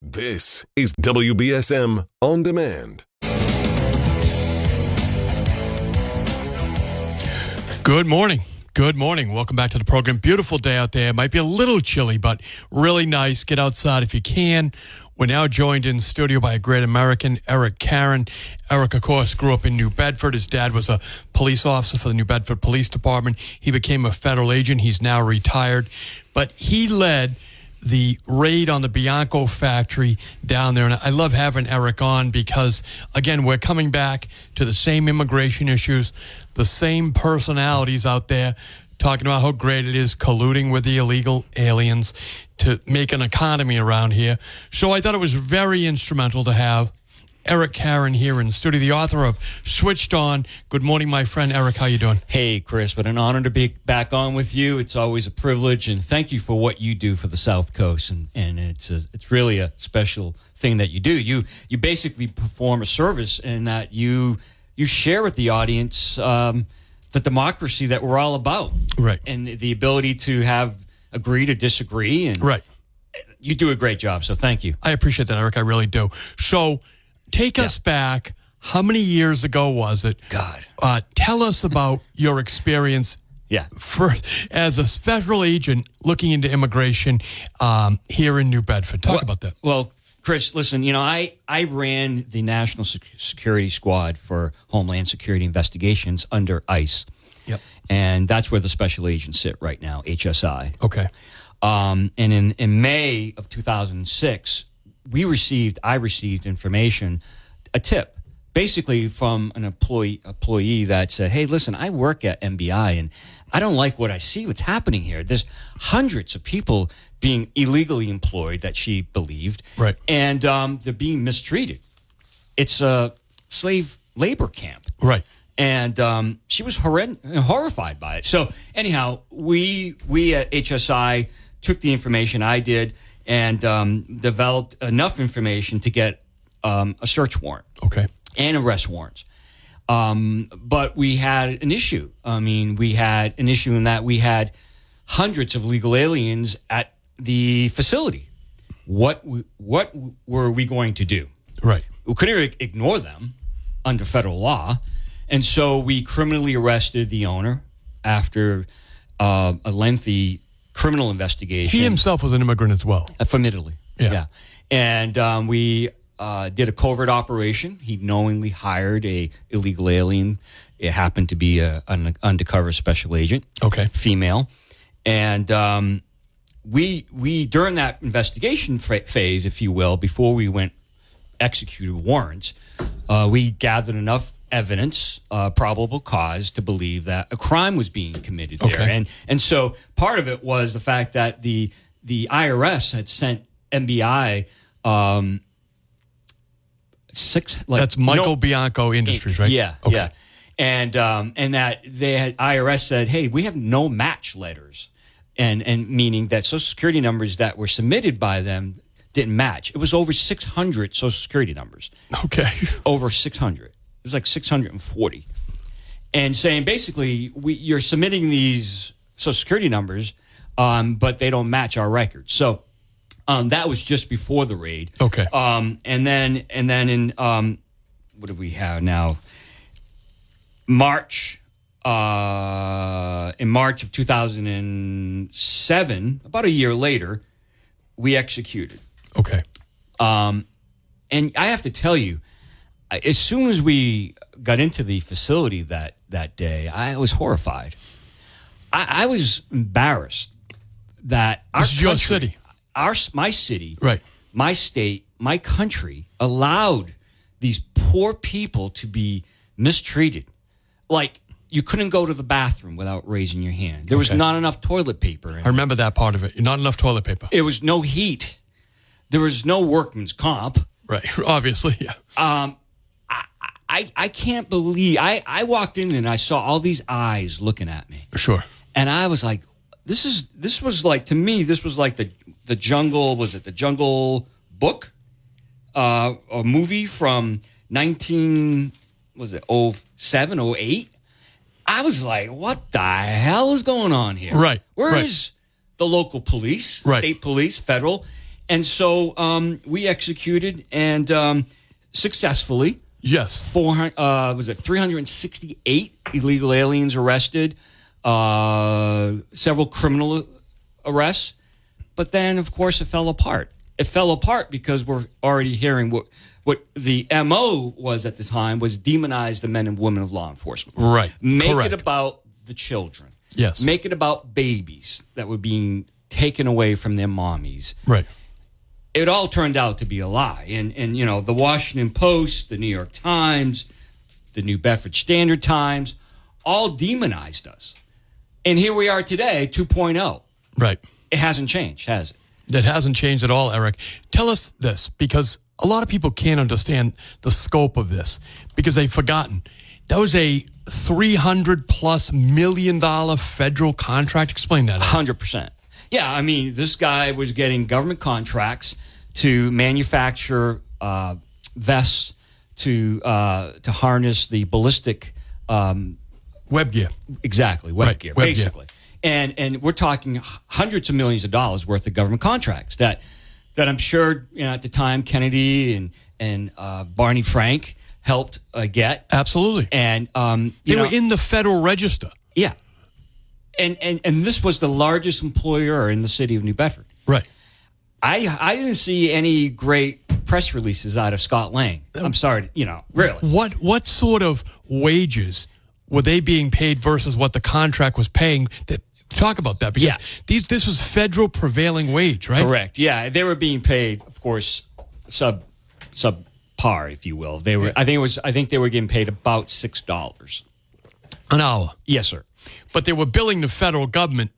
This is WBSM On Demand. Good morning. Good morning. Welcome back to the program. Beautiful day out there. It might be a little chilly, but really nice. Get outside if you can. We're now joined in studio by a great American, Eric Caron. Eric, of course, grew up in New Bedford. His dad was a police officer for the New Bedford Police Department. He became a federal agent. He's now retired. But he led the raid on the Bianco factory down there. And I love having Eric on because, again, we're coming back to the same immigration issues, the same personalities out there talking about how great it is colluding with the illegal aliens to make an economy around here. So I thought it was very instrumental to have Eric Caron here in the studio, the author of Switched On. Good morning, my friend. Eric, how you doing? Hey, Chris, what an honor to be back on with you. It's always a privilege, and thank you for what you do for the South Coast. And it's really a special thing that you do. You basically perform a service in that you share with the audience the democracy that we're all about. Right. And the ability to agree to disagree. And right. You do a great job, so thank you. I appreciate that, Eric. I really do. So take us back. How many years ago was it? God. Tell us about your experience first as a federal agent looking into immigration here in New Bedford. Talk about that. Well, Chris, listen, I ran the National Security Squad for Homeland Security Investigations under ICE. Yep. And that's where the special agents sit right now, HSI. Okay. And in May of 2006, I received information, a tip, basically from an employee that said, hey, listen, I work at MBI and I don't like what I see, what's happening here. There's hundreds of people being illegally employed that she believed. Right. And they're being mistreated. It's a slave labor camp. Right. And she was horrified by it. So anyhow, we at HSI took the information, I did, and developed enough information to get a search warrant. Okay. And arrest warrants. But we had an issue. We had an issue in that we had hundreds of legal aliens at the facility. What were we going to do? Right. We couldn't ignore them under federal law. And so we criminally arrested the owner after a lengthy criminal investigation. He himself was an immigrant as well. From Italy. Yeah. And we did a covert operation. He knowingly hired a illegal alien. It happened to be an undercover special agent. Okay. Female. And we during that investigation phase, if you will, before we went executed warrants, we gathered enough evidence, probable cause to believe that a crime was being committed there. Okay. And so part of it was the fact that the IRS had sent MBI that's Michael Bianco Industries, right? Yeah, okay. yeah. And that IRS said, hey, we have no match letters, and meaning that Social Security numbers that were submitted by them didn't match. It was over 600 Social Security numbers. Okay. Over 600. It was like 640. And saying basically, you're submitting these Social Security numbers, but they don't match our records. So that was just before the raid. Okay. And then in what do we have now? March. In March of 2007, about a year later, we executed. Okay. And I have to tell you, as soon as we got into the facility that day, I was horrified. I was embarrassed that our This is your city. My city, Right. my state, my country allowed these poor people to be mistreated. Like, you couldn't go to the bathroom without raising your hand. There was not enough toilet paper. I remember that part of it. Not enough toilet paper. There was no heat. There was no workman's comp. Right. Obviously, yeah. I can't believe I walked in and I saw all these eyes looking at me. Sure. And I was like, this was like, to me, this was like the Jungle, was it the Jungle Book? A movie from 07, 08? I was like, what the hell is going on here? Right. Where is the local police, right. state police, federal? And so we executed and successfully. Yes. 368 illegal aliens arrested, several criminal arrests. But then, of course, it fell apart. It fell apart because we're already hearing what the MO was at the time was demonize the men and women of law enforcement. Right. Make Correct. it about the children. Yes. Make it about babies that were being taken away from their mommies. Right. It all turned out to be a lie. And you know, the Washington Post, the New York Times, the New Bedford Standard Times, all demonized us. And here we are today, 2.0. Right. It hasn't changed, has it? That hasn't changed at all, Eric. Tell us this, because a lot of people can't understand the scope of this because they've forgotten. That was a $300+ million federal contract. Explain that. 100%. Yeah, I mean, this guy was getting government contracts to manufacture vests to harness the ballistic web gear. Exactly, web Right, gear, web basically. And we're talking hundreds of millions of dollars worth of government contracts that I'm sure, you know, at the time Kennedy and Barney Frank helped get. Absolutely. And they were in the Federal Register. Yeah. And this was the largest employer in the city of New Bedford. Right. I didn't see any great press releases out of Scott Lang. I'm sorry, you know, really. What sort of wages were they being paid versus what the contract was paying? Talk about that, because this was federal prevailing wage, right? Correct. Yeah, they were being paid, of course, subpar, if you will. They were. I think they were getting paid about $6 an hour. Yes, sir. But they were billing the federal government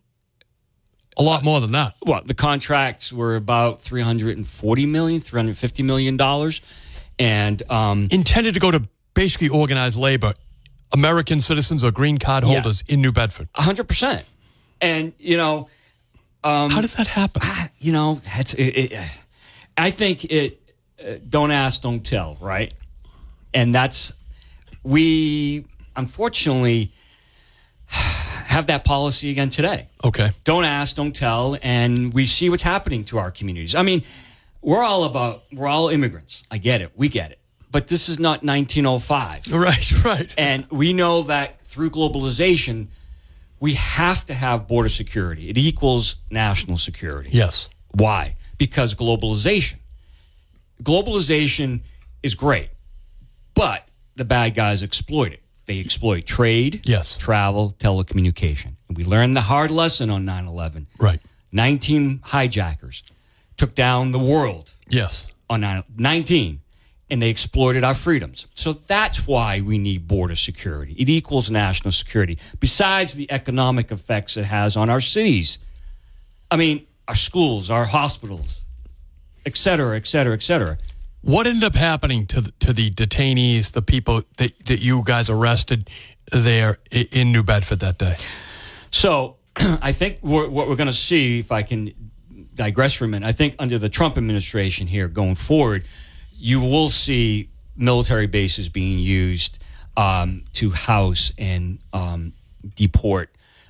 a lot more than that. Well, the contracts were about $340 million, $350 million, and intended to go to basically organized labor, American citizens or green card holders in New Bedford. 100%. And you know, how does that happen? You know, I think it. Don't ask, don't tell, right? And we unfortunately have that policy again today. Okay. Don't ask, don't tell, and we see what's happening to our communities. I mean, we're all immigrants. I get it. We get it. But this is not 1905. Right. And we know that through globalization, we have to have border security. It equals national security. Yes. Why? Because globalization is great, but the bad guys exploit it. They exploit trade, travel, telecommunication. And we learned the hard lesson on 9/11. Right. 19 hijackers took down the world. Yes. On 19, and they exploited our freedoms. So that's why we need border security. It equals national security, besides the economic effects it has on our cities. I mean, our schools, our hospitals, et cetera, et cetera, et cetera. What ended up happening to the detainees, the people that you guys arrested there in New Bedford that day? So I think what we're going to see, if I can digress for a minute, I think under the Trump administration here going forward, you will see military bases being used to house and deport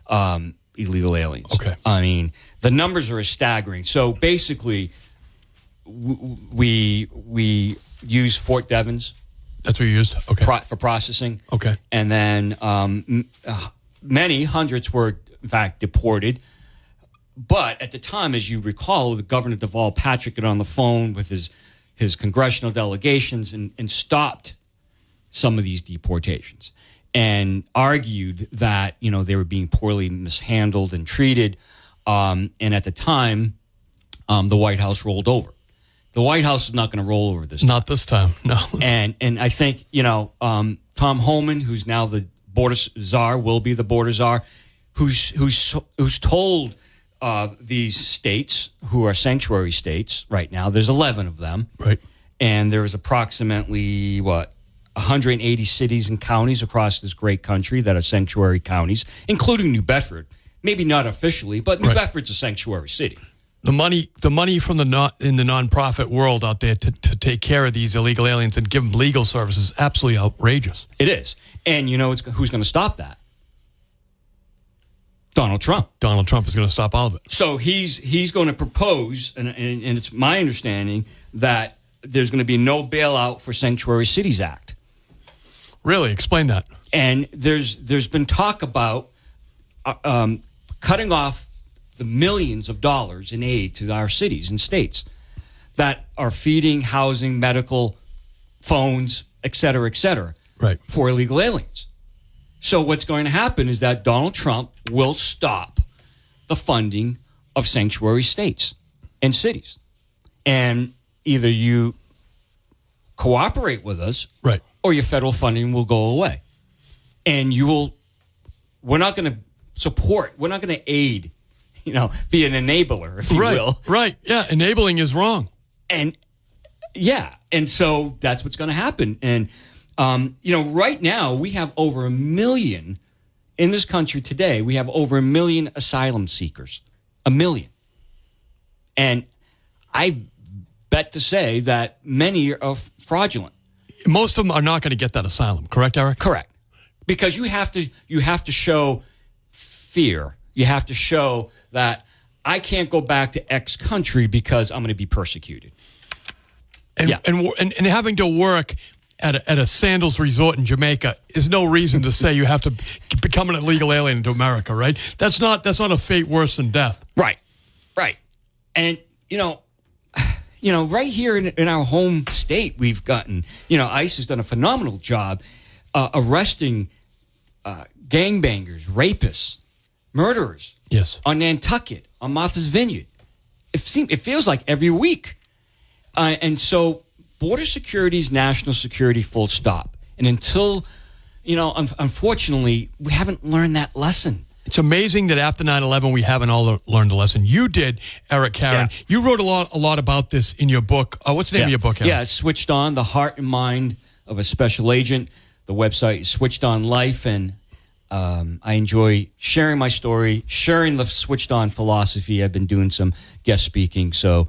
illegal aliens. Okay. I mean, the numbers are staggering. So basically, we use Fort Devens. That's what you used? Okay. For processing. Okay. And then many hundreds were, in fact, deported. But at the time, as you recall, the Governor Deval Patrick got on the phone with his congressional delegations and stopped some of these deportations and argued that, you know, they were being poorly mishandled and treated. And at the time, the White House rolled over. The White House is not going to roll over this time. Not this time, no. And I think, you know, Tom Homan, who's now the border czar, will be the border czar, who's told these states, who are sanctuary states right now, there's 11 of them. Right. And there's approximately, 180 cities and counties across this great country that are sanctuary counties, including New Bedford. Maybe not officially, but New Bedford's a sanctuary city. The money from in the nonprofit world out there to take care of these illegal aliens and give them legal services is absolutely outrageous. It is. And you know who's going to stop that? Donald Trump. Donald Trump is going to stop all of it. So he's going to propose, and it's my understanding that there's going to be no bailout for Sanctuary Cities Act. Really? Explain that. And there's been talk about cutting off the millions of dollars in aid to our cities and states that are feeding, housing, medical, phones, et cetera, right, for illegal aliens. So what's going to happen is that Donald Trump will stop the funding of sanctuary states and cities. And either you cooperate with us, right, or your federal funding will go away. And we're not going to support, we're not going to aid, be an enabler, if you will. Right, yeah, enabling is wrong. And so that's what's going to happen. And, right now we have over 1 million in this country today. We have over 1 million asylum seekers, 1 million. And I bet to say that many are fraudulent. Most of them are not going to get that asylum, correct, Eric? Correct. Because you have to show fear. You have to show that I can't go back to X country because I'm going to be persecuted. And having to work at a sandals resort in Jamaica is no reason to say you have to become an illegal alien into America, right? That's not a fate worse than death. Right. And right here in our home state, we've gotten, ICE has done a phenomenal job arresting gangbangers, rapists, murderers. Yes. On Nantucket, on Martha's Vineyard. It feels like every week. And so border security is national security, full stop. And until, unfortunately, we haven't learned that lesson. It's amazing that after 9/11, we haven't all learned a lesson. You did, Eric Caron. Yeah. You wrote a lot about this in your book. What's the name of your book, Eric? Yeah, it's Switched On, The Heart and Mind of a Special Agent. The website is Switched On Life, and I enjoy sharing my story, sharing the Switched On philosophy. I've been doing some guest speaking, so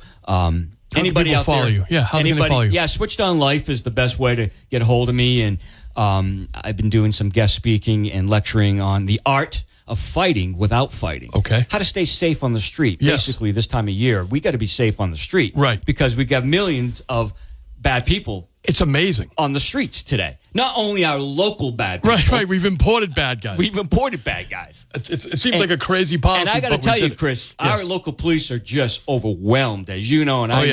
anybody out follow there, you? Yeah, how can they follow you? Yeah, Switched On Life is the best way to get a hold of me, and I've been doing some guest speaking and lecturing on the art of fighting without fighting. Okay. How to stay safe on the street. Yes. Basically, this time of year, we got to be safe on the street. Right. Because we got millions of bad people. It's amazing. On the streets today. Not only our local bad people. Right. We've imported bad guys. We've imported bad guys. It seems like a crazy policy. And I got to tell you, Chris, our local police are just overwhelmed, as you know, and I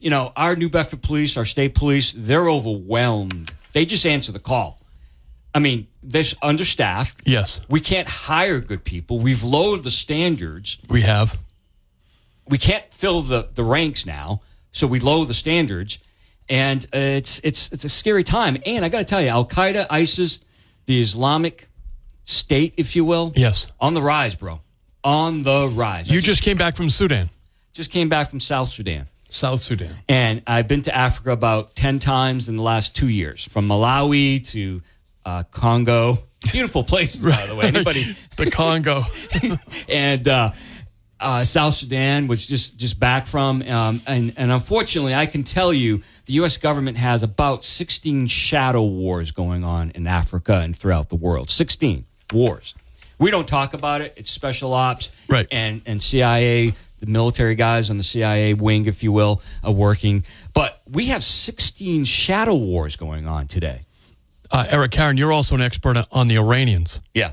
know. Our New Bedford police, our state police, they're overwhelmed. They just answer the call. I mean, they're understaffed. Yes. We can't hire good people. We've lowered the standards. We have. We can't fill the ranks now, so we lower the standards. And it's a scary time. And I got to tell you, Al-Qaeda, ISIS, the Islamic State, if you will. Yes. On the rise, bro. On the rise. You just came back from Sudan. Just came back from South Sudan. South Sudan. And I've been to Africa about 10 times in the last 2 years. From Malawi to Congo. Beautiful places, by the way. Anybody? The Congo. And South Sudan was just back from. And unfortunately, I can tell you, the U.S. government has about 16 shadow wars going on in Africa and throughout the world. 16 wars. We don't talk about it. It's special ops. Right. And CIA, the military guys on the CIA wing, if you will, are working. But we have 16 shadow wars going on today. Eric Caron, you're also an expert on the Iranians. Yeah.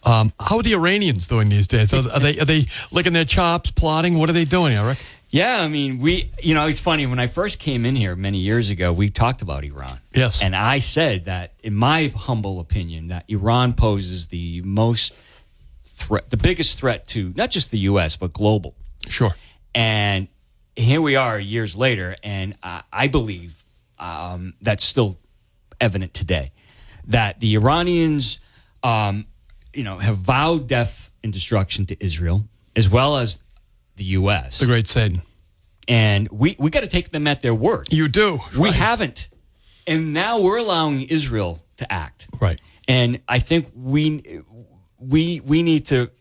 How are the Iranians doing these days? Are they licking their chops, plotting? What are they doing, Eric? Yeah, I mean, it's funny. When I first came in here many years ago, we talked about Iran. Yes. And I said that, in my humble opinion, that Iran poses the biggest threat to not just the U.S., but global. Sure. And here we are years later, and I believe that's still evident today, that the Iranians, have vowed death and destruction to Israel, as well as the U.S. The great Satan. And we got to take them at their word. You do. We right. haven't. And now we're allowing Israel to act. Right. And I think we need to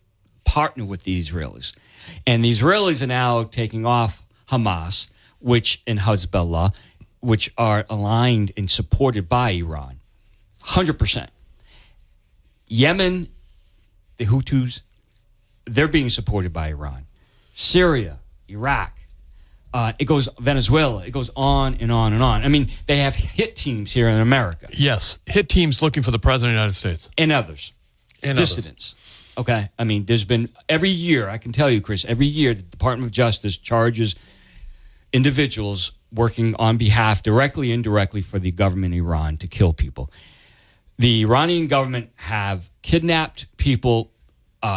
partner with the Israelis. And the Israelis are now taking off Hamas, and Hezbollah, which are aligned and supported by Iran. 100%. Yemen, the Houthis, they're being supported by Iran. Syria, Iraq, it goes Venezuela. It goes on and on and on. I mean, they have hit teams here in America. Yes, hit teams looking for the president of the United States. And others. And dissidents. Okay? I mean, there's been, every year, I can tell you, Chris, every year the Department of Justice charges individuals working on behalf, directly, indirectly, for the government of Iran to kill people. The Iranian government have kidnapped people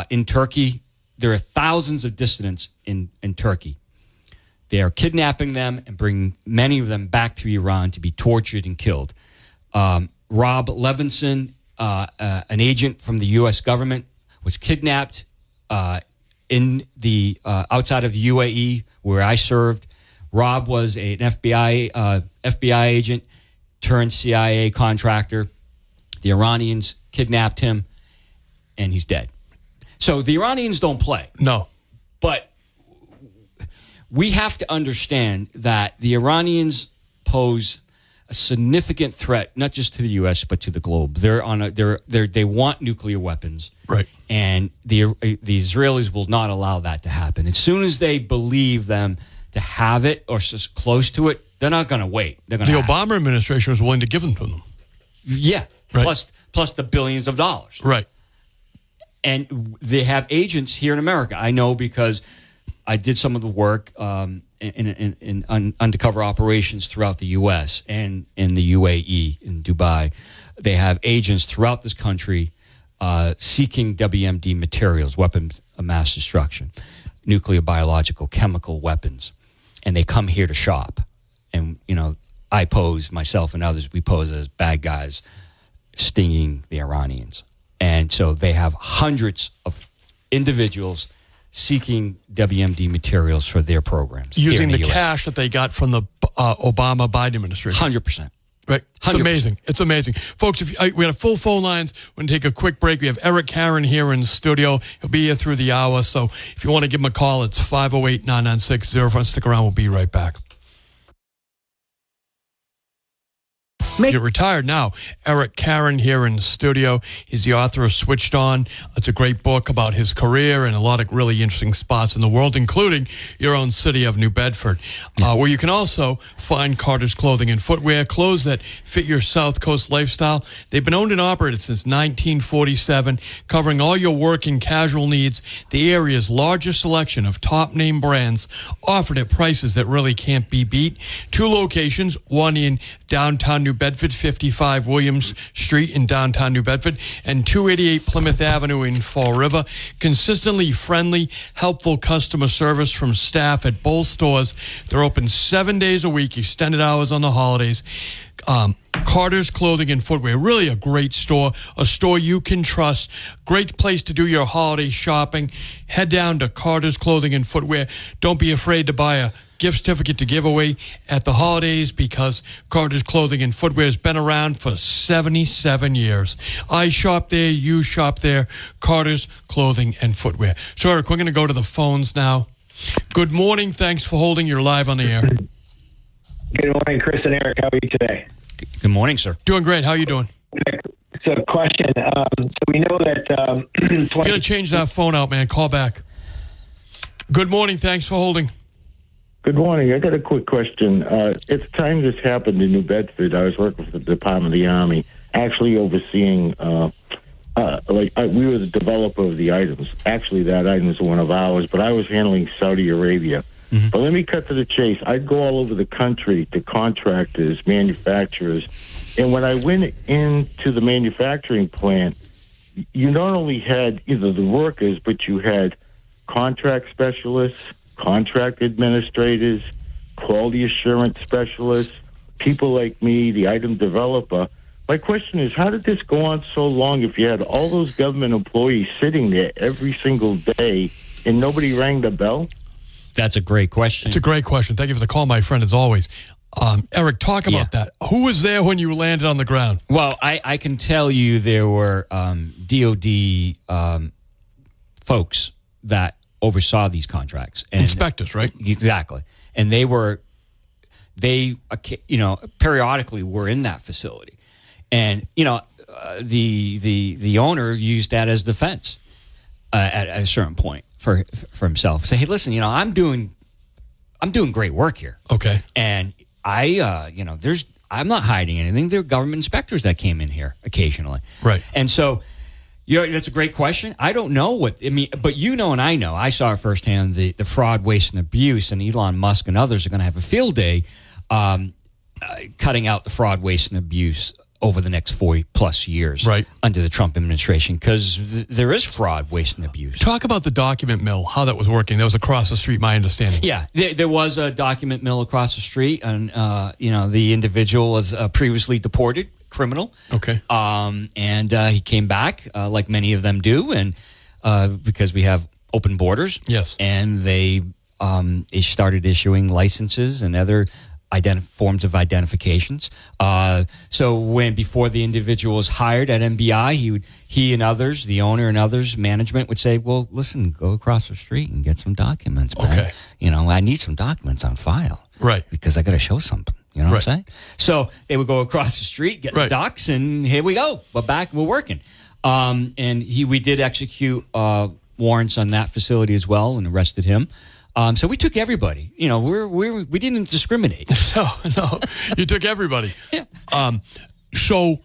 in Turkey. There are thousands of dissidents in Turkey. They are kidnapping them and bringing many of them back to Iran to be tortured and killed. Rob Levinson, an agent from the U.S. government, was kidnapped in the outside of the UAE where I served. Rob was an FBI agent turned CIA contractor. The Iranians kidnapped him, and he's dead. So the Iranians don't play. No. But we have to understand that the Iranians pose a significant threat, not just to the U.S., but to the globe. They want nuclear weapons. Right. And the Israelis will not allow that to happen. As soon as they believe them to have it or just close to it, they're not going to wait. They're going The Obama administration was willing to give them to them. Yeah. Right. Plus the billions of dollars. Right. And they have agents here in America. I know because I did some of the work in undercover operations throughout the U.S. and in the UAE, in Dubai. They have agents throughout this country seeking WMD materials, weapons of mass destruction, nuclear, biological, chemical weapons. And they come here to shop. And, I pose, myself and others, we pose as bad guys stinging the Iranians. And so they have hundreds of individuals seeking WMD materials for their programs. Using the cash that they got from the Obama-Biden administration. 100%. Right. It's 100%. amazing. It's amazing. Folks, we have full phone lines. We're going to take a quick break. We have Eric Caron here in the studio. He'll be here through the hour. So if you want to give him a call, it's 508-996-05. Stick around. We'll be right back. You're retired now. Eric Caron here in the studio. He's the author of Switched On. It's a great book about his career and a lot of really interesting spots in the world, including your own city of New Bedford, where you can also find Carter's Clothing and Footwear, clothes that fit your South Coast lifestyle. They've been owned and operated since 1947, covering all your work and casual needs. The area's largest selection of top-name brands offered at prices that really can't be beat. 2 locations, one in downtown New Bedford, 55 Williams Street in downtown New Bedford, and 288 Plymouth Avenue in Fall River. Consistently friendly, helpful customer service from staff at both stores. They're open 7 days a week, extended hours on the holidays. Carter's Clothing and Footwear, really a great store, a store you can trust. Great place to do your holiday shopping. Head down to Carter's Clothing and Footwear. Don't be afraid to buy a gift certificate to give away at the holidays because Carter's Clothing and Footwear has been around for 77 years. I shop there, you shop there, Carter's Clothing and Footwear. So, Eric, we're going to go to the phones now. Good morning. Thanks for holding. You're live on the air. Good morning, Chris and Eric. How are you today? Good morning, sir. Doing great. How are you doing? So, question. So we know that... You're going to change that phone out, man. Call back. Good morning. Thanks for holding. Good morning. I got a quick question. At the time this happened in New Bedford, I was working for the Department of the Army, actually overseeing, we were the developer of the items. Actually, that item is one of ours, but I was handling Saudi Arabia. Mm-hmm. But let me cut to the chase. I'd go all over the country to contractors, manufacturers, and when I went into the manufacturing plant, you not only had either the workers, but you had contract specialists, contract administrators, quality assurance specialists, people like me, the item developer. My question is, how did this go on so long if you had all those government employees sitting there every single day and nobody rang the bell? That's a great question. It's a great question. Thank you for the call, my friend, as always. Eric, talk about that. Who was there when you landed on the ground? Well, I can tell you there were DOD folks that oversaw these contracts. And inspectors, right? Exactly. And they periodically were in that facility. And, the owner used that as defense at a certain point. for himself. Say, hey, listen, I'm doing great work here. Okay. And I'm not hiding anything. There are government inspectors that came in here occasionally. Right. And so, that's a great question. I don't know but and I know. I saw it firsthand, the fraud, waste, and abuse, and Elon Musk and others are going to have a field day cutting out the fraud, waste, and abuse over the next 40-plus years under the Trump administration, because there is fraud, waste, and abuse. Talk about the document mill, how that was working. That was across the street, my understanding. Yeah, there was a document mill across the street, and the individual was previously deported criminal. Okay. And he came back, like many of them do, and because we have open borders. Yes. And they started issuing licenses and other forms of identifications. So before the individual was hired at MBI, he and others, the owner and others, management would say, well, listen, go across the street and get some documents, man. Okay. I need some documents on file. Right. Because I got to show something. You know what I'm saying? So they would go across the street, get the docs, and here we go. We're working. And we did execute warrants on that facility as well and arrested him. So we took everybody. We didn't discriminate. No, you took everybody. Yeah. So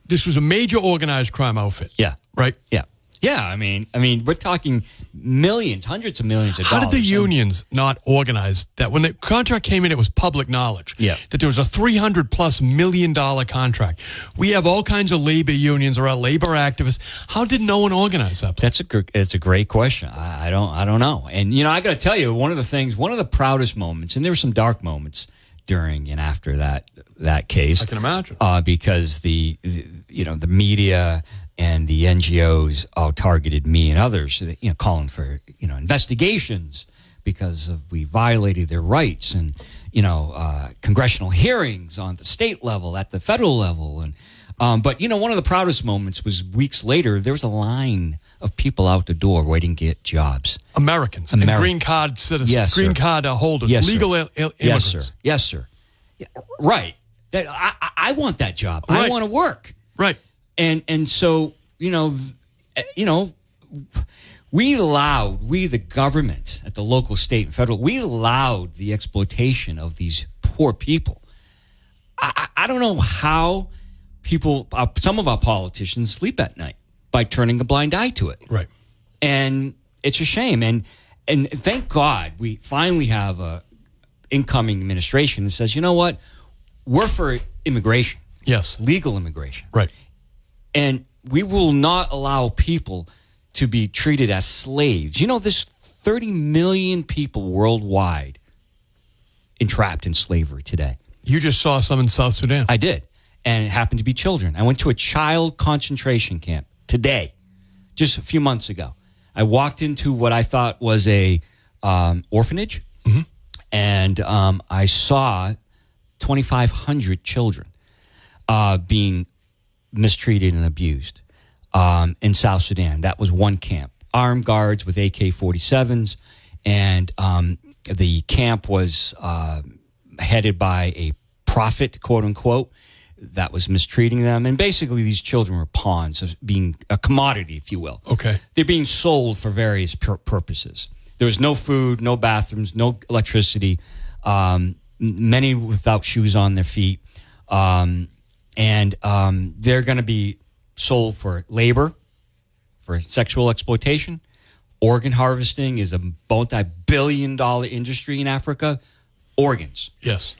this was a major organized crime outfit. Yeah. Right? Yeah. Yeah, I mean, we're talking millions, hundreds of millions of dollars. How did the unions not organize that? When the contract came in, it was public knowledge that there was a $300+ million contract. We have all kinds of labor unions or labor activists. How did no one organize that? It's a great question. I don't know. And I got to tell you, one of the proudest moments, and there were some dark moments during and after that case. I can imagine because the media and the NGOs all targeted me and others, calling for investigations because we violated their rights, and congressional hearings on the state level, at the federal level, and but one of the proudest moments was weeks later. There was a line of people out the door waiting to get jobs. Americans and green card citizens, green card holders, legal immigrants. Yes, sir. Yeah, right. I want that job. Right. I want to work. Right. And so, we the government at the local, state, and federal, we allowed the exploitation of these poor people. I don't know how some of our politicians sleep at night by turning a blind eye to it. Right. And it's a shame. And thank God we finally have a incoming administration that says, you know what, we're for immigration. Yes. Legal immigration. Right. And we will not allow people to be treated as slaves. There's 30 million people worldwide entrapped in slavery today. You just saw some in South Sudan. I did. And it happened to be children. I went to a child concentration camp today, just a few months ago. I walked into what I thought was a orphanage, and I saw 2,500 children being mistreated and abused in South Sudan. That was one camp. Armed guards with AK-47s, and the camp was headed by a prophet, quote unquote, that was mistreating them. And basically these children were pawns of being a commodity, if you will. Okay. They're being sold for various purposes. There was no food, no bathrooms, no electricity, many without shoes on their feet. And they're going to be sold for labor, for sexual exploitation. Organ harvesting is a multi-billion-dollar industry in Africa. Organs. Yes.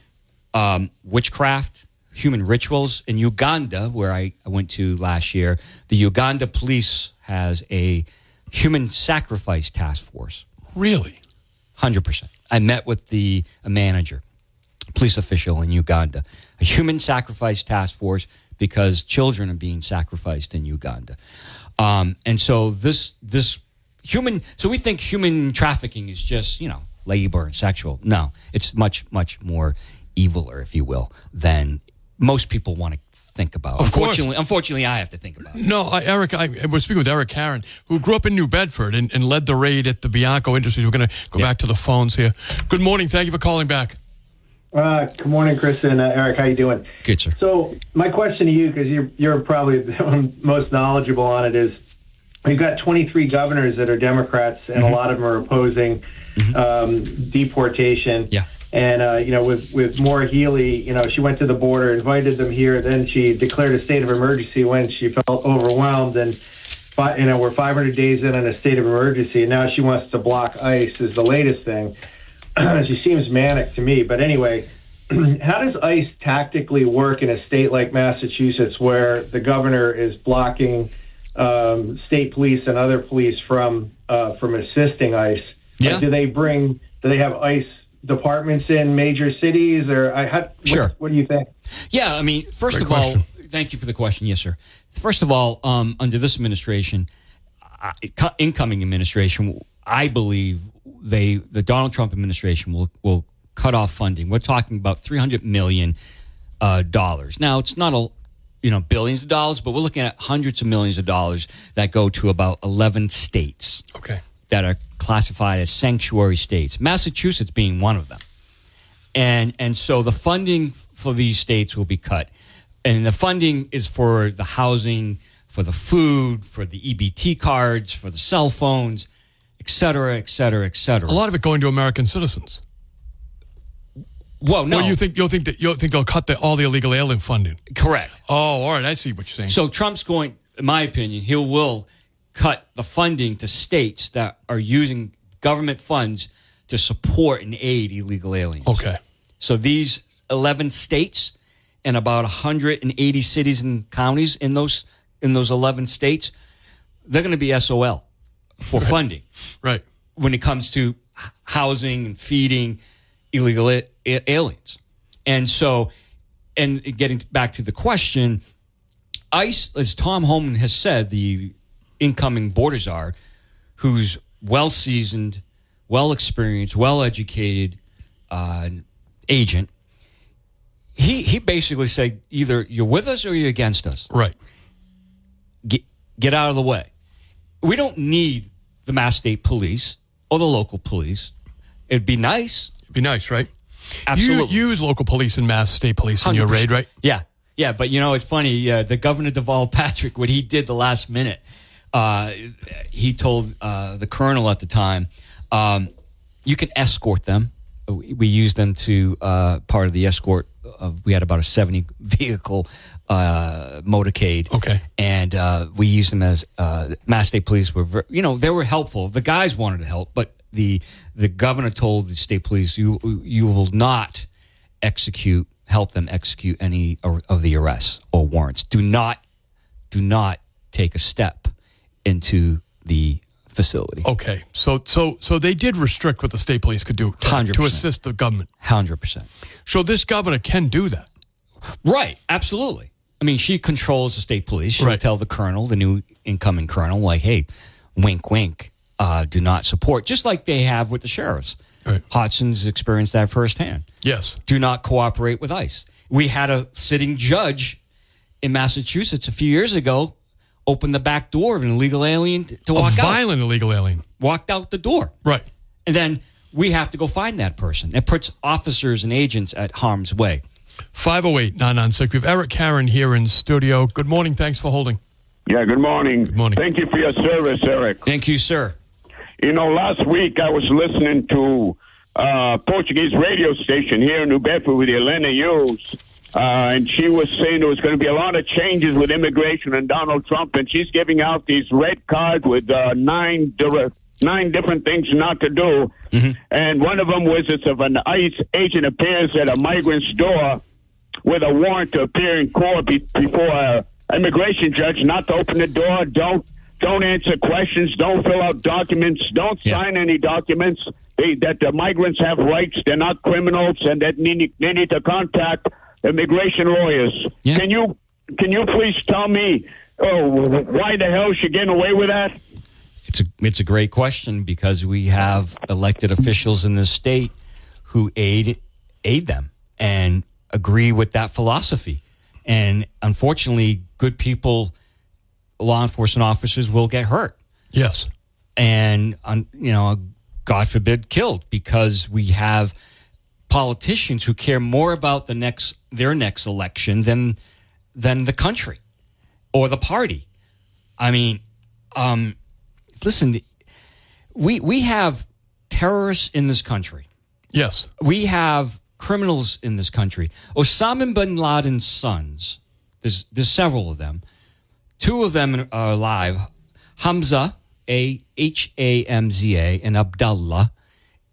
Witchcraft, human rituals. In Uganda, where I went to last year, the Uganda police has a human sacrifice task force. Really? 100%. I met with a manager, police official in Uganda, a human sacrifice task force because children are being sacrificed in Uganda. And so so we think human trafficking is just, labor and sexual. No, it's much, much more eviler, if you will, than most people want to think about. Unfortunately, I have to think about it. No, Eric, I was speaking with Eric Caron, who grew up in New Bedford and led the raid at the Bianco Industries. We're going to go back to the phones here. Good morning. Thank you for calling back. Good morning, Chris and Eric. How you doing? Good, sir. So my question to you, because you're probably the most knowledgeable on it, is we've got 23 governors that are Democrats, and a lot of them are opposing deportation. Yeah. And, with Maura Healey, she went to the border, invited them here. Then she declared a state of emergency when she felt overwhelmed. And, we're 500 days in on a state of emergency. And now she wants to block ICE is the latest thing. She seems manic to me. But anyway, how does ICE tactically work in a state like Massachusetts where the governor is blocking state police and other police from assisting ICE? Yeah. Like, do they have ICE departments in major cities, or Sure. What do you think? Yeah, I mean, first Great of question. all, thank you for the question. Yes, sir. First of all, under this administration, incoming administration, I believe the Donald Trump administration will cut off funding. We're talking about $300 million. Now, it's not billions of dollars, but we're looking at hundreds of millions of dollars that go to about 11 states. Okay. That are classified as sanctuary states, Massachusetts being one of them. And so the funding for these states will be cut. And the funding is for the housing, for the food, for the EBT cards, for the cell phones, et cetera, et cetera, et cetera. A lot of it going to American citizens. Well, no. Well, you think they'll cut all the illegal alien funding? Correct. Oh, all right. I see what you're saying. So Trump's going, in my opinion, he will cut the funding to states that are using government funds to support and aid illegal aliens. Okay. So these 11 states and about 180 cities and counties in those 11 states, they're going to be SOL for funding. Right. When it comes to housing and feeding illegal aliens. And so, and getting back to the question, ICE, as Tom Homan has said, the incoming border czar, who's well-seasoned, well-experienced, well-educated agent, he basically said, either you're with us or you're against us. Right. Get out of the way. We don't need the Mass State Police or the local police. It'd be nice. It'd be nice, right? Absolutely. You use local police and Mass State Police in your 100%. raid, right? Yeah. Yeah, but it's funny. The Governor Deval Patrick, what he did the last minute, he told the colonel at the time, you can escort them. We used them to part of the escort. We had about a 70 vehicle motorcade. Okay. And we used them as Mass State Police were, they were helpful. The guys wanted to help, but the governor told the state police, you will not help them execute any of the arrests or warrants. Do not take a step into the facility. Okay. So they did restrict what the state police could do to 100%. assist the government. 100%. So this governor can do that. Right. Absolutely. I mean, she controls the state police. She'll Right. tell the colonel, the new incoming colonel, like, hey, wink, wink, do not support, just like they have with the sheriffs. Right. Hodson's experienced that firsthand. Yes. Do not cooperate with ICE. We had a sitting judge in Massachusetts a few years ago open the back door of an illegal alien to walk A out. violent illegal alien. Walked out the door. Right. And then we have to go find that person. It puts officers and agents at harm's way. 508-996. We have Eric Caron here in studio. Good morning. Thanks for holding. Yeah, good morning. Good morning. Thank you for your service, Eric. Thank you, sir. Last week I was listening to a Portuguese radio station here in New Bedford with Helena Hughes, and she was saying there was going to be a lot of changes with immigration and Donald Trump, and she's giving out these red cards with nine different things not to do. Mm-hmm. And one of them was if an ICE agent appears at a migrant's door with a warrant to appear in court before an immigration judge, not to open the door, don't answer questions, don't fill out documents, don't sign any documents, that the migrants have rights, they're not criminals, and that they need to contact immigration lawyers. Yeah. Can you please tell me why the hell is she getting away with that? It's a great question because we have elected officials in this state who aid them and agree with that philosophy. And unfortunately, good people, law enforcement officers will get hurt. Yes. And, God forbid, killed because we have politicians who care more about their next election than the country or the party. I mean, Listen, we have terrorists in this country. Yes. We have criminals in this country. Osama bin Laden's sons, there's several of them. 2 of them are alive. Hamza, Hamza, and Abdullah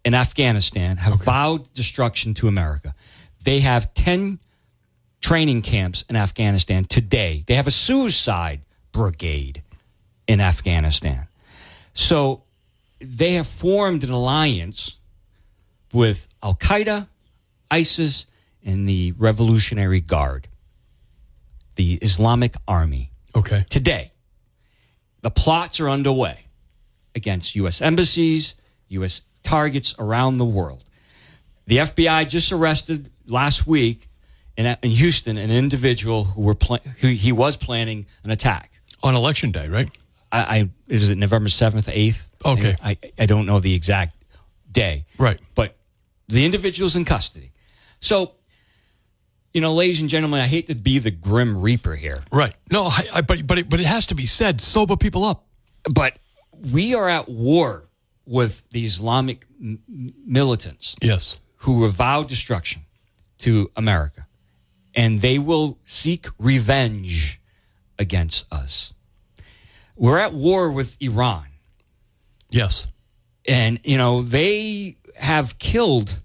in Afghanistan have vowed destruction to America. They have 10 training camps in Afghanistan today. They have a suicide brigade in Afghanistan. So they have formed an alliance with Al-Qaeda, ISIS, and the Revolutionary Guard, the Islamic Army. Okay. Today, the plots are underway against U.S. embassies, U.S. targets around the world. The FBI just arrested last week in Houston an individual who was planning an attack. On Election Day, right? Is it November 7th, 8th? Okay. I don't know the exact day. Right. But the individual's in custody. So, ladies and gentlemen, I hate to be the Grim Reaper here. Right. No, but it has to be said, sober people up. But we are at war with the Islamic militants. Yes. Who have vowed destruction to America. And they will seek revenge against us. We're at war with Iran. Yes. And, they have killed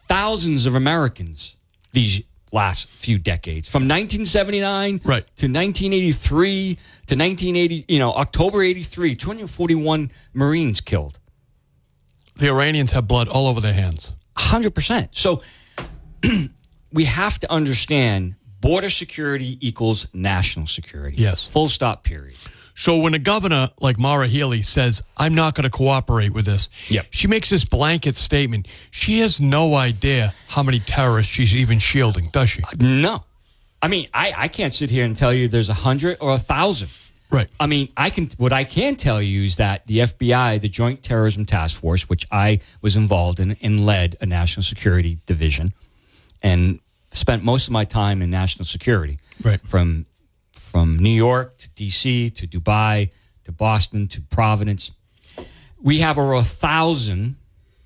thousands of Americans these last few decades. From 1979 to 1983 to 1980, October 83, 241 Marines killed. The Iranians have blood all over their hands. 100%. So we have to understand border security equals national security. Yes. Full stop, period. So when a governor like Maura Healey says, I'm not going to cooperate with this, she makes this blanket statement. She has no idea how many terrorists she's even shielding, does she? No. I mean, I can't sit here and tell you there's 100 or 1,000. Right. I mean, what I can tell you is that the FBI, the Joint Terrorism Task Force, which I was involved in and led a national security division and spent most of my time in national security. Right. From New York to D.C. to Dubai to Boston to Providence. We have over 1,000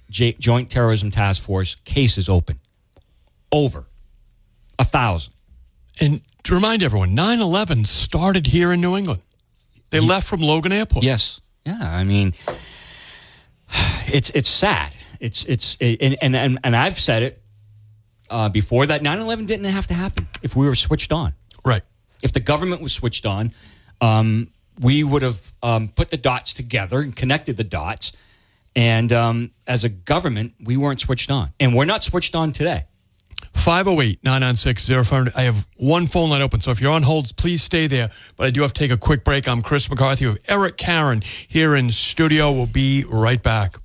Joint Terrorism Task Force cases open. Over 1,000. And to remind everyone, 9/11 started here in New England. They left from Logan Airport. Yes. Yeah. I mean, it's sad. And I've said it before that 9/11 didn't have to happen if we were switched on. Right. If the government was switched on, we would have put the dots together and connected the dots. And as a government, we weren't switched on. And we're not switched on today. 508-996-0500. I have one phone line open, so if you're on hold, please stay there. But I do have to take a quick break. I'm Chris McCarthy with Eric Caron here in studio. We'll be right back.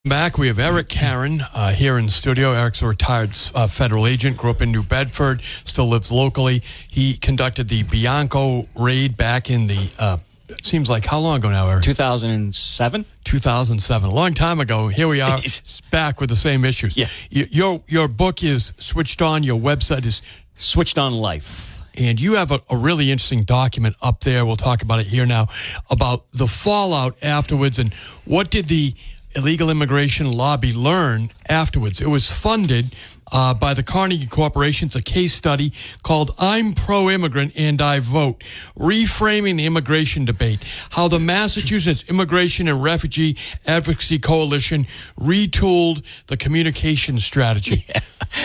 Back, we have Eric Caron here in studio. Eric's a retired federal agent, grew up in New Bedford, still lives locally. He conducted the Bianco raid back in the, seems like how long ago now, Eric? 2007? 2007. A long time ago. Here we are back with the same issues. Yeah. Your book is Switched On. Your website is Switched On Life. And you have a really interesting document up there. We'll talk about it here now, about the fallout afterwards and what did the illegal immigration lobby learn afterwards. It was funded by the Carnegie Corporation. It's a case study called I'm Pro-Immigrant and I Vote, Reframing the Immigration Debate, how the Massachusetts Immigration and Refugee Advocacy Coalition retooled the communication strategy. Yeah.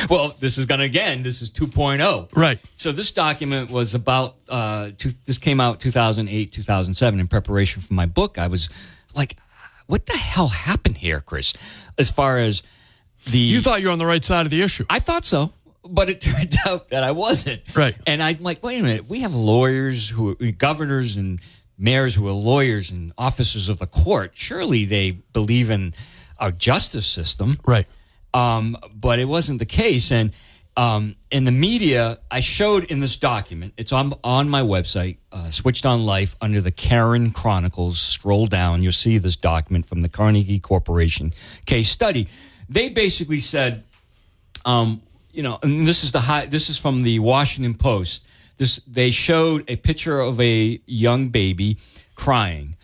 Well, this is 2.0. Right. So this document was about, this came out 2008, 2007 in preparation for my book. I was like, what the hell happened here, Chris? As far as You thought you were on the right side of the issue. I thought so, but it turned out that I wasn't. Right. And I'm like, wait a minute. We have lawyers governors and mayors who are lawyers and officers of the court. Surely they believe in our justice system. Right. But it wasn't the case. And in the media, I showed in this document, it's on my website, Switched On Life, under the Caron Chronicles. Scroll down, you'll see this document from the Carnegie Corporation case study. They basically said, and this is from the Washington Post. They showed a picture of a young baby crying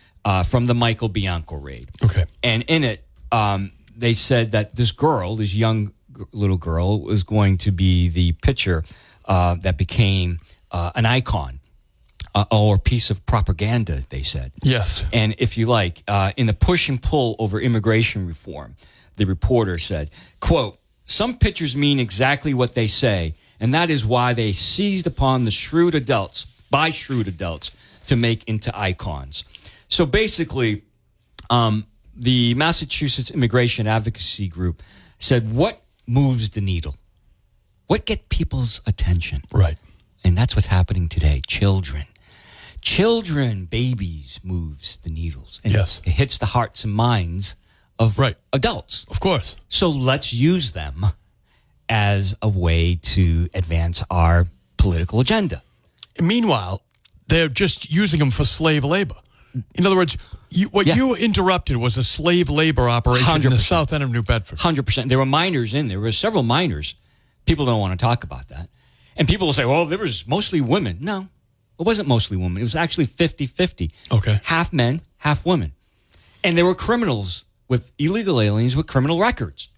from the Michael Bianco raid. Okay. And in it, they said that this young little girl, was going to be the picture that became an icon or a piece of propaganda, they said. Yes. And if you like, in the push and pull over immigration reform, the reporter said, quote, "Some pictures mean exactly what they say, and that is why they seized upon shrewd adults to make into icons." So basically, the Massachusetts Immigration Advocacy Group said, what moves the needle? What get people's attention? Right. And that's what's happening today. Children, babies moves the needles. And Yes. it hits the hearts and minds of adults. Of course. So let's use them as a way to advance our political agenda. Meanwhile, they're just using them for slave labor. In other words, you interrupted was a slave labor operation in the 100%. south end of New Bedford. 100%. There were minors in there. There were several minors. People don't want to talk about that. And people will say, well, there was mostly women. No, it wasn't mostly women. It was actually 50-50. Okay. Half men, half women. And there were criminals illegal aliens with criminal records.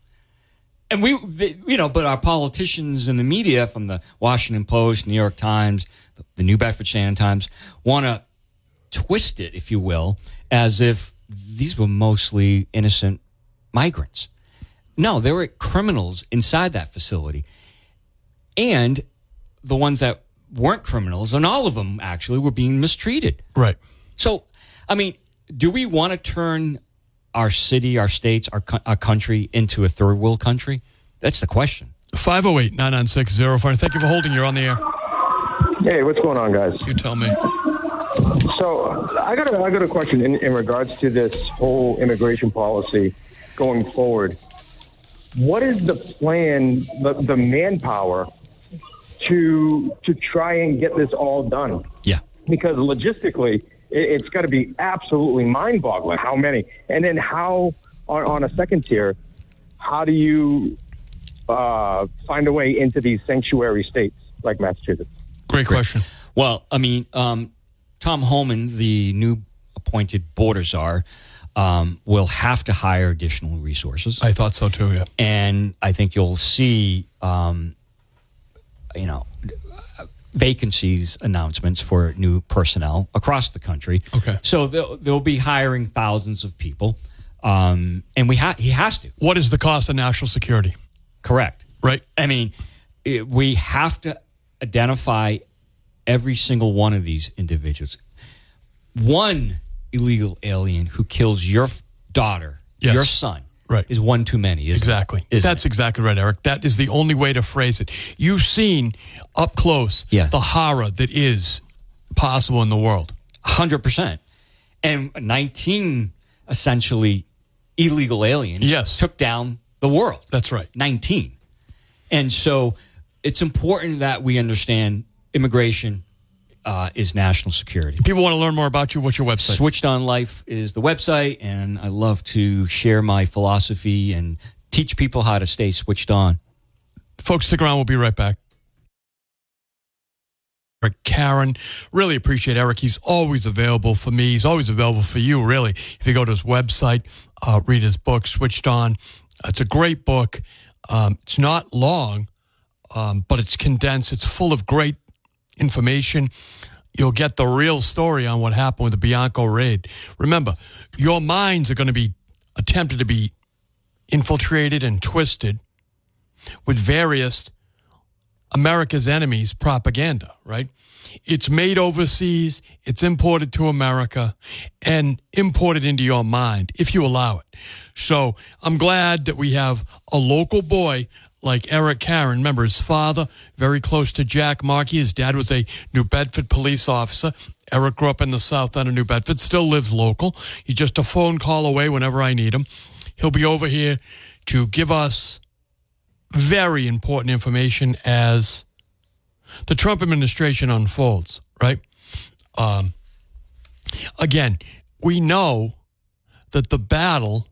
And but our politicians and the media from the Washington Post, New York Times, the New Bedford Standard Times want to twist it, if you will, as if these were mostly innocent migrants. No, there were criminals inside that facility. And the ones that weren't criminals, and all of them actually, were being mistreated. Right. So, I mean, do we want to turn our city, our states, our country into a third world country? That's the question. 508-996-04. Thank you for holding. You're on the air. Hey, what's going on, guys? You tell me. So I got a question in regards to this whole immigration policy going forward. What is the plan, the manpower to try and get this all done? Yeah. Because logistically, it's got to be absolutely mind-boggling how many. And then how, on a second tier, how do you find a way into these sanctuary states like Massachusetts? Great question. Well, I mean, Tom Homan, the new appointed border czar, will have to hire additional resources. I thought so too, yeah. And I think you'll see, vacancies announcements for new personnel across the country. Okay. So they'll be hiring thousands of people, and he has to. What is the cost of national security? Correct. Right. I mean, we have to identify every single one of these individuals. One illegal alien who kills your daughter, Yes. your son, Right. is one too many. Exactly. That's exactly right, Eric. That is the only way to phrase it. You've seen up close the horror that is possible in the world. 100%. And 19, essentially, illegal aliens took down the world. That's right. 19. And so it's important that we understand immigration is national security. If people want to learn more about you, what's your website? Switched On Life is the website, and I love to share my philosophy and teach people how to stay switched on. Folks, stick around. We'll be right back. Eric Caron. Really appreciate Eric. He's always available for me. He's always available for you, really. If you go to his website, read his book, Switched On. It's a great book. It's not long, but it's condensed. It's full of great information. You'll get the real story on what happened with the Bianco raid. Remember, your minds are going to be attempted to be infiltrated and twisted with various America's enemies propaganda, right? It's made overseas, it's imported to America, and imported into your mind if you allow it. So I'm glad that we have a local boy like Eric Caron. Remember, his father, very close to Jack Markey. His dad was a New Bedford police officer. Eric grew up in the south end of New Bedford, still lives local. He's just a phone call away whenever I need him. He'll be over here to give us very important information as the Trump administration unfolds, right? Again, we know that the battle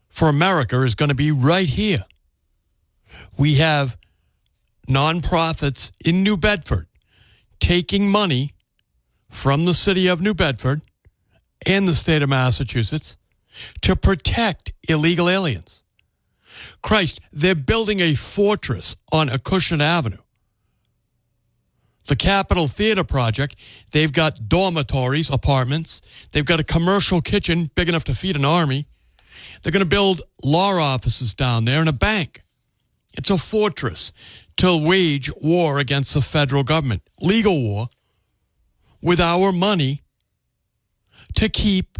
for America is going to be right here. We have nonprofits in New Bedford taking money from the city of New Bedford and the state of Massachusetts to protect illegal aliens. Christ, they're building a fortress on Acushnet Avenue. The Capitol Theater project, they've got dormitories, apartments. They've got a commercial kitchen big enough to feed an army. They're going to build law offices down there and a bank. It's a fortress to wage war against the federal government, legal war, with our money to keep